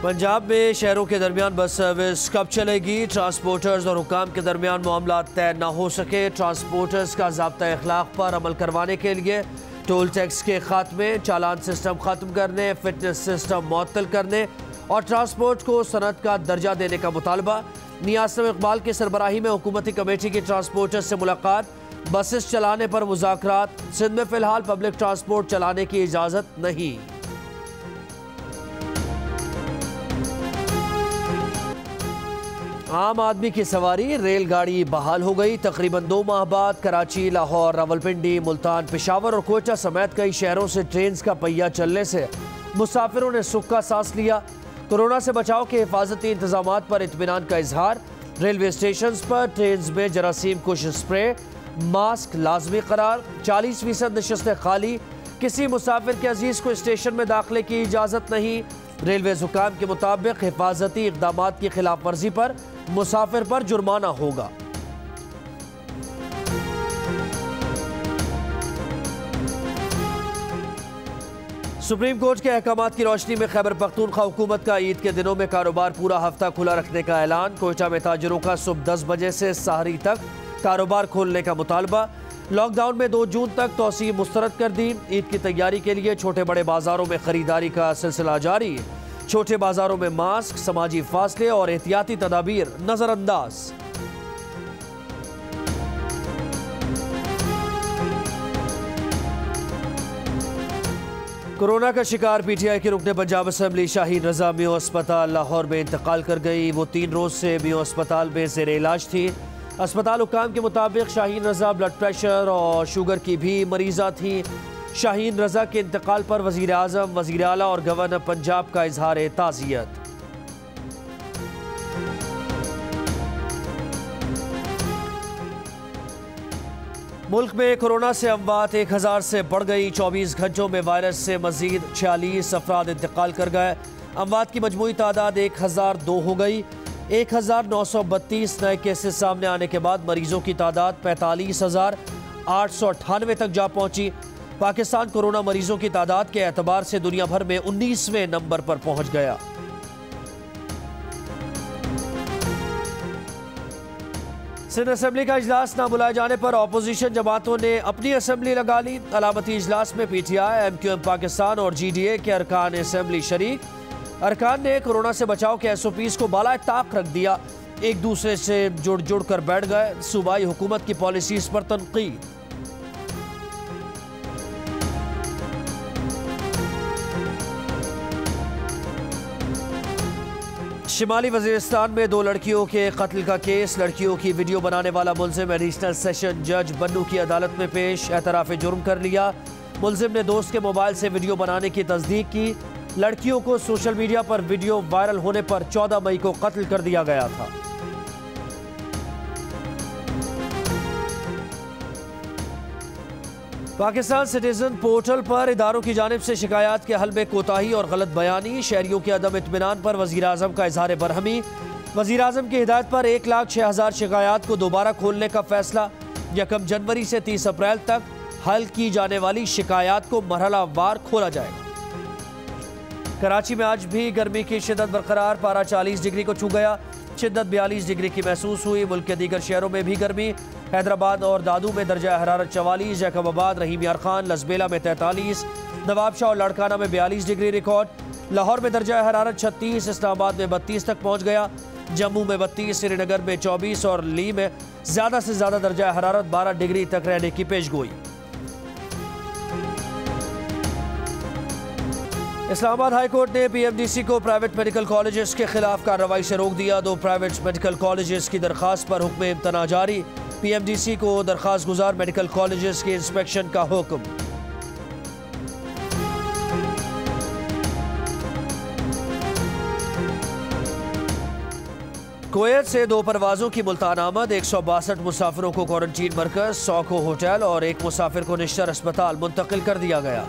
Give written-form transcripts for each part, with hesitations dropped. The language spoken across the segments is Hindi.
पंजाब में शहरों के दरमियान बस सर्विस कब चलेगी? ट्रांसपोर्टर्स और हुकाम के दरमियान मामला तय न हो सके। ट्रांसपोर्टर्स का ज़ाब्ता अखलाक पर अमल करवाने के लिए टोल टैक्स के खात्मे, चालान सिस्टम ख़त्म करने, फिटनेस सिस्टम मुअत्तल करने और ट्रांसपोर्ट को सनत का दर्जा देने का मुतालबा। नियाज़ इकबाल की सरबराही में हुकूमती कमेटी की ट्रांसपोर्टर्स से मुलाकात। बसेस चलाने पर मुज़ाकरात। सिंध में फ़िलहाल पब्लिक ट्रांसपोर्ट चलाने की इजाज़त नहीं। आम आदमी की सवारी रेलगाड़ी बहाल हो गई। तकरीबन 2 माह बाद कराची, लाहौर, रावलपिंडी, मुल्तान, पेशावर और कोयटा समेत कई शहरों से ट्रेन का पहिया चलने से मुसाफिरों ने सुख का सांस लिया। कोरोना से बचाव के हिफाजती इंतजामात पर इत्मीनान का इजहार। रेलवे स्टेशन पर ट्रेन में जरासीम कुश स्प्रे, मास्क लाजमी करार। 40% नशस्तें खाली। किसी मुसाफिर के अजीज को स्टेशन में दाखिले की इजाज़त नहीं। रेलवे हुकाम के मुताबिक हिफाजती इक़दामात की खिलाफ वर्जी पर मुसाफिर पर जुर्माना होगा। सुप्रीम कोर्ट के अहकामात की रोशनी में खैबर पख्तूनख्वा हुकूमत का ईद के दिनों में कारोबार पूरा हफ्ता खुला रखने का ऐलान। कोयटा में ताजरों का सुबह 10 बजे से सहरी तक कारोबार खोलने का मुतालबा। लॉकडाउन में 2 जून तक तौसीह मुस्तरद कर दी। ईद की तैयारी के लिए छोटे बड़े बाजारों में खरीदारी का सिलसिला जारी। छोटे बाजारों में मास्क, समाजी फासले और एहतियाती तदाबीर नजरअंदाज। कोरोना का शिकार पीटीआई के रुकने पंजाब असेंबली शाहीन रजा मियों अस्पताल लाहौर में इंतकाल कर गई। वो 3 रोज से मियों अस्पताल में ज़ेर इलाज थी। अस्पताल हुकाम के मुताबिक शाहीन रजा ब्लड प्रेशर और शुगर की भी मरीजा थी। शाहीन रजा के इंतकाल पर वज़ीर आज़म, वज़ीर आला और गवर्नर पंजाब का इजहार ताज़ियत। मुल्क में कोरोना से अमवात 1000 से बढ़ गई। 24 घंटों में वायरस से मजीद 46 अफराद इंतकाल कर गए। अमवात की मजमूई तादाद 1002 हो गई। 1932 नए केसेस सामने आने के बाद मरीजों की तादाद 45,898 तक जा पहुंची। पाकिस्तान कोरोना मरीजों की तादाद के एतबार से दुनिया भर में 19वें नंबर पर पहुंच गया। सिंध असेंबली का इजलास ना बुलाए जाने पर अपोजिशन जमातों ने अपनी असेंबली लगा ली। अलामती इजलास में पीटीआई, एमक्यूएम पाकिस्तान और जीडीए के अरकान असेंबली शरीक। अरकान ने कोरोना से बचाव के SOPs को बाला ताक रख दिया। एक दूसरे से जुड़ जुड़ कर बैठ गए। सूबाई हुकूमत की पॉलिसीज पर तनकीद। शिमाली वजीरिस्तान में 2 लड़कियों के कत्ल का केस। लड़कियों की वीडियो बनाने वाला मुल्जिम एडिशनल सेशन जज बन्नू की अदालत में पेश। एतराफ़ जुर्म कर लिया। मुल्जिम ने दोस्त के मोबाइल से वीडियो बनाने की तस्दीक की। लड़कियों को सोशल मीडिया पर वीडियो वायरल होने पर 14 मई को कत्ल कर दिया गया था। पाकिस्तान सिटीजन पोर्टल पर इदारों की जानिब से शिकायत के हल में कोताही और गलत बयानी। शहरियों के अदम इत्मीनान पर वज़ीर आज़म का इजहार बरहमी। वज़ीर आज़म की हिदायत पर 1,06,000 शिकायत को दोबारा खोलने का फैसला। 1 जनवरी से 30 अप्रैल तक हल की जाने वाली शिकायत को मरहलावार खोला जाएगा। कराची में आज भी गर्मी की शिद्दत बरकरार। पारा 40 डिग्री को छू गया। शिद्दत 42 डिग्री की महसूस हुई। मुल्क के दीगर शहरों में भी गर्मी। हैदराबाद और दादू में दर्जा हरारत 44, जैकबाबाद, रहीम यार खान, लसबेला में 43, नवाबशाह और लड़काना में 42 डिग्री रिकॉर्ड। लाहौर में दर्जा हरारत 36, इस्लामाबाद में 32 तक पहुँच गया। जम्मू में 32, श्रीनगर में 24 और ली में ज़्यादा से ज़्यादा दर्जा हरारत 12 डिग्री तक रहने की पेशगोई। इस्लामाबाद हाई कोर्ट ने PMDC को प्राइवेट मेडिकल कॉलेजेस के खिलाफ कार्रवाई से रोक दिया। 2 प्राइवेट मेडिकल कॉलेजेस की दरख्वास्त पर हुक्म इम्तना जारी। PMDC को दरख्वास्त गुजार मेडिकल कॉलेजेस के इंस्पेक्शन का हुक्म। कुवैत से 2 परवाजों की मुल्तान आमद। 162 मुसाफिरों को क्वारंटीन मरकज, 100 को होटल और 1 मुसाफिर को निश्तर अस्पताल मुंतकिल कर दिया गया।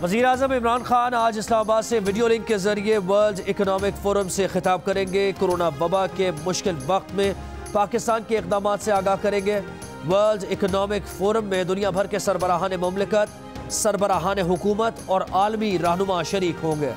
वज़ीर आज़म इमरान खान आज इस्लामाबाद से वीडियो लिंक के जरिए वर्ल्ड इकोनॉमिक फोरम से खिताब करेंगे। कोरोना वबा के मुश्किल वक्त में पाकिस्तान के इक़दामात से आगाह करेंगे। वर्ल्ड इकोनॉमिक फोरम में दुनिया भर के सरबराहान मुमलिकत, सरबराहान हुकूमत और आलमी रहनुमा शरीक होंगे।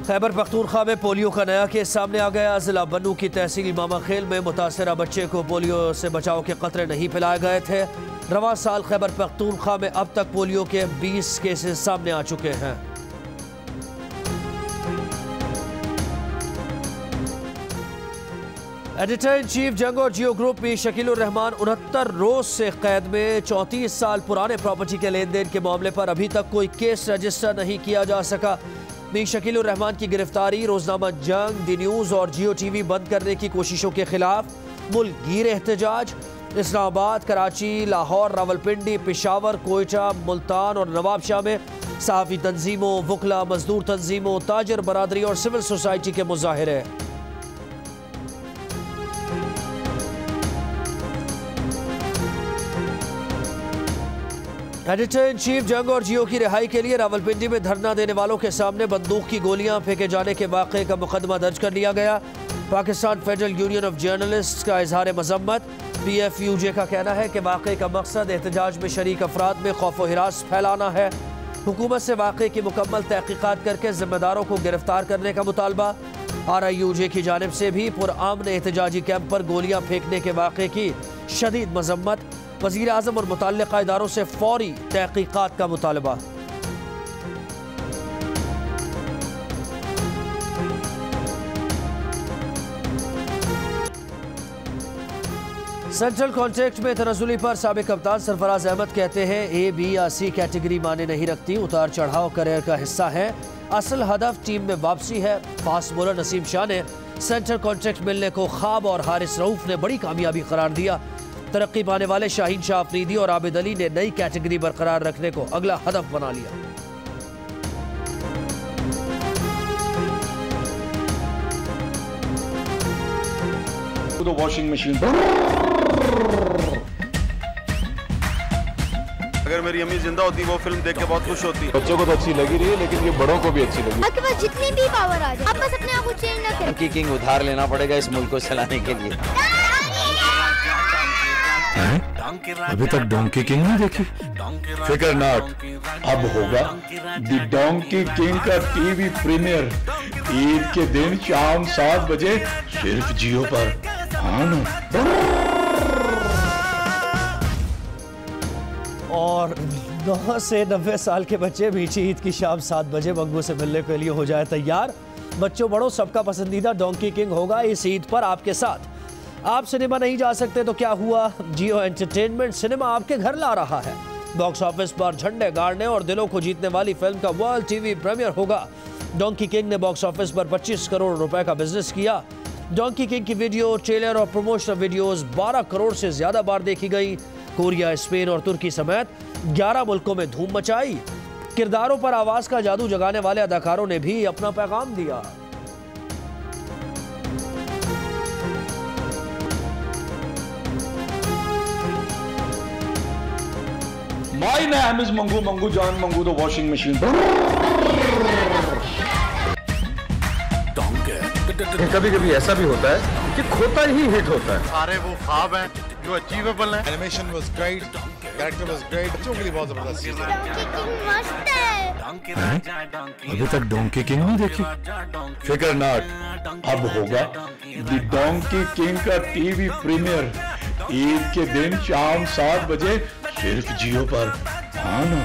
खैबर पख्तूनख्वा में पोलियो का नया केस सामने आ गया। जिला बन्नू की तहसील मामाखेल में मुतासरा बच्चे को पोलियो से बचाव के कतरे नहीं पिलाए गए थे। रवां साल खैबर पख्तूनख्वा में अब तक पोलियो के 20 केसेस सामने आ चुके हैं। एडिटर इन चीफ जंग और जियो ग्रुप मीर शकीलुर रहमान 69 रोज से कैद में। 34 साल पुराने प्रॉपर्टी के लेन देन के मामले पर अभी तक कोई केस रजिस्टर नहीं किया जा सका। मीर शकीलुर रहमान की गिरफ्तारी रोजनामा जंग, दी न्यूज और जियो टीवी बंद करने की कोशिशों के खिलाफ मुल्कगीर एहतजाज। इस्लामाबाद, कराची, लाहौर, रावलपिंडी, पेशावर, कोयटा, मुल्तान और नवाबशाह में सहाफ़ी तंजीमों, वकला, मजदूर तंजीमों, ताजर बरादरी और सिविल सोसाइटी के मुजाहिरे। एडिटर इन चीफ जंग और जियो की रिहाई के लिए रावलपिंडी में धरना देने वालों के सामने बंदूक की गोलियां फेंके जाने के वाक़े का मुकदमा दर्ज कर लिया गया। Pakistan federal union of journalist का इजहार मजम्मत। PFUJ का कहना है कि वाक़े का मकसद एहतजाज में शरीक अफराद में खौफ व हिरास फैलाना है। हुकूमत से वाक़े की मुकम्मल तहकीकात करके जिम्मेदारों को गिरफ्तार करने का मुतालबा। RIUJ की जानिब से भी पुरअमन एहतजाजी कैंप पर गोलियां फेंकने के वाक़े की शदीद मजम्मत। वज़ीर आज़म और मुतल्लिक़ा इदारों से फौरी तहकीकात का मुतालबा। सेंट्रल कॉन्ट्रैक्ट में तनज़ुली पर साबिक़ कप्तान सरफराज अहमद कहते हैं A, B या C कैटेगरी माने नहीं रखती, उतार चढ़ाव करियर का हिस्सा है। असल हदफ टीम में वापसी है। फास्ट बॉलर नसीम शाह ने सेंट्रल कॉन्ट्रैक्ट मिलने को ख्वाब और हारिस रऊफ ने बड़ी कामयाबी करार दिया। तरक्की पाने वाले शाहीन शाह अफरीदी और आबिद अली ने नई कैटेगरी बरकरार रखने को अगला हदफ बना लिया। Washing machine. अगर मेरी अम्मी जिंदा होती वो फिल्म देख के बहुत खुश होती। बच्चों को तो अच्छी लगी रही है, लेकिन ये बड़ों को भी अच्छी लगी। आपके पास जितनी भी पावर आ जाए, आप बस अपने आप को चेंज ना करें। डोंकी किंग उधार लेना पड़ेगा इस मुल्क को चलाने के लिए। अभी तक डोंकी किंग नहीं देखी? फिकर नॉट, अब होगा दी डोंकी किंग का टीवी प्रीमियर ईद के दिन शाम 7 बजे सिर्फ जियो पर। और 9 से 90 साल के बच्चे मीठी ईद की शाम 7 बजे मंगू से मिलने के लिए हो जाए तैयार। बच्चों बड़ों सबका पसंदीदा डोंकी किंग होगा इस ईद पर आपके साथ। आप सिनेमा नहीं जा सकते तो क्या हुआ, जियो एंटरटेनमेंट सिनेमा आपके घर ला रहा है। बॉक्स ऑफिस पर झंडे गाड़ने और दिलों को जीतने वाली फिल्म का वर्ल्ड टीवी प्रीमियर होगा। डोंकी किंग ने बॉक्स ऑफिस पर 25 करोड़ रुपए का बिजनेस किया। डोंकी किंग की वीडियो, ट्रेलर और प्रमोशनल वीडियोस 12 करोड़ से ज्यादा बार देखी गई। कोरिया, स्पेन और तुर्की समेत 11 मुल्कों में धूम मचाई। किरदारों पर आवाज का जादू जगाने वाले अदाकारों ने भी अपना पैगाम दिया। My name is Mangu, Mangu John Mangu the washing machine। कभी कभी ऐसा भी होता है कि खोता ही हिट होता है। सारे वो ख्वाब हैं जो अचीवेबल हैं। Animation was great, character was great, बच्चों के लिए बहुत जबरदस्त चीज है। अभी तक डोंकी किंग नहीं देखी? फिकर नॉट, अब होगा दी डोंकी किंग का टीवी प्रीमियर ईद के दिन शाम 7 बजे सिर्फ जियो पर। हाँ ना।